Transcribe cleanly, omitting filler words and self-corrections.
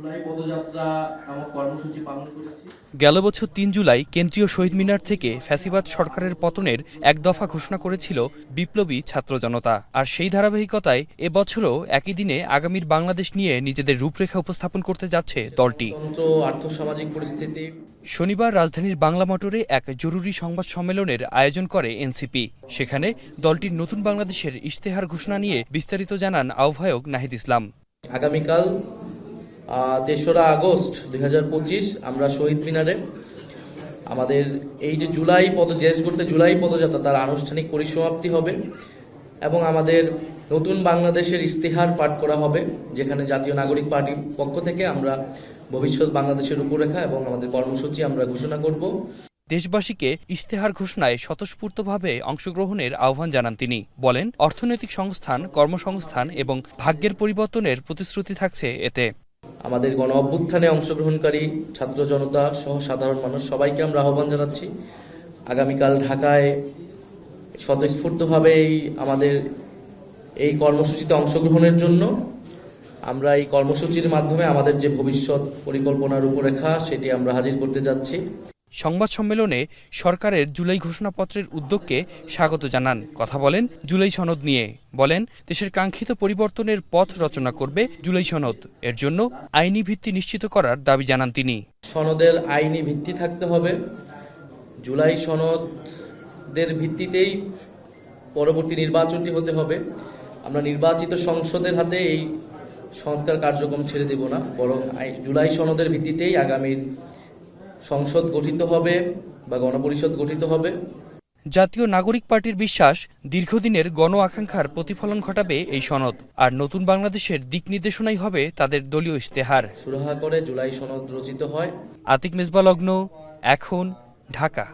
জুলাই পদযাত্রা নামক কর্মসূচি পালন করেছি। গেল বছর ৩ জুলাই কেন্দ্রীয় শহীদ মিনার থেকে ফ্যাসিবাদ সরকারের পতনের এক দফা ঘোষণা করেছিল বিপ্লবী ছাত্র জনতা। আর সেই ধারাবাহিকতায় এবছরও একই দিনে আগামীর বাংলাদেশ নিয়ে নিজেদের রূপরেখা উপস্থাপন করতে যাচ্ছে দলটি। আর্থসামাজিক পরিস্থিতি। শনিবার রাজধানীর বাংলা মোটরে এক জরুরি সংবাদ সম্মেলনের আয়োজন করে এনসিপি। সেখানে দলটির নতুন বাংলাদেশের ইশতেহার ঘোষণা নিয়ে বিস্তারিত জানান আহ্বায়ক নাহিদ ইসলাম। আগামীকাল ৩রা আগস্ট ২০২৫ আমরা শহীদ মিনারে আমাদের এই যে জুলাই পদযাত্রা তার আনুষ্ঠানিক পরিসমাপ্তি হবে এবং আমাদের নতুন বাংলাদেশের ইশতেহার পাঠ করা হবে, যেখানে জাতীয় নাগরিক পার্টির পক্ষ থেকে আমরা ভবিষ্যৎ বাংলাদেশের রূপরেখা এবং আমাদের কর্মসূচি আমরা ঘোষণা করব। দেশবাসীকে ইশতেহার ঘোষণায় স্বতঃস্ফূর্তভাবে অংশগ্রহণের আহ্বান জানান তিনি। বলেন, অর্থনৈতিক সংস্থান, কর্মসংস্থান এবং ভাগ্যের পরিবর্তনের প্রতিশ্রুতি থাকছে এতে। আমাদের গণ অভ্যুত্থানে অংশগ্রহণকারী ছাত্র জনতা সহ সাধারণ মানুষ সবাইকে আমরা আহ্বান জানাচ্ছি আগামীকাল ঢাকায় স্বতঃস্ফূর্তভাবে আমাদের এই কর্মসূচিতে অংশগ্রহণের জন্য। আমরা এই কর্মসূচির মাধ্যমে আমাদের যে ভবিষ্যৎ পরিকল্পনার রূপরেখা সেটি আমরা হাজির করতে যাচ্ছি। সংবাদ সম্মেলনে সরকারের জুলাই ঘোষণাপত্রের উদ্যোগকে স্বাগত জানান। কথা বলেন জুলাই সনদ নিয়ে। বলেন, দেশের কাঙ্ক্ষিত পরিবর্তনের পথ রচনা করবে জুলাই সনদ। এর জন্য আইনি ভিত্তি নিশ্চিত করার দাবি জানান তিনি। সনদের আইনি ভিত্তি থাকতে হবে। জুলাই সনদের ভিত্তিতেই পরবর্তী নির্বাচনটি হতে হবে। আমরা নির্বাচিত সংসদের হাতে এই সংস্কার কার্যক্রম ছেড়ে দেব না, বরং জুলাই সনদের ভিত্তিতেই আগামীর সংসদ গঠিত হবে বা গণপরিষদ গঠিত হবে। জাতীয় নাগরিক পার্টির বিশ্বাস, দীর্ঘদিনের গণ আকাঙ্ক্ষার প্রতিফলন ঘটাবে এই সনদ। আর নতুন বাংলাদেশের দিক নির্দেশনাই হবে তাদের দলীয় ইশতেহার। সুরাহা করে জুলাই সনদ রচিত হয়। আতিক মেজবা লগ্ন, এখন, ঢাকা।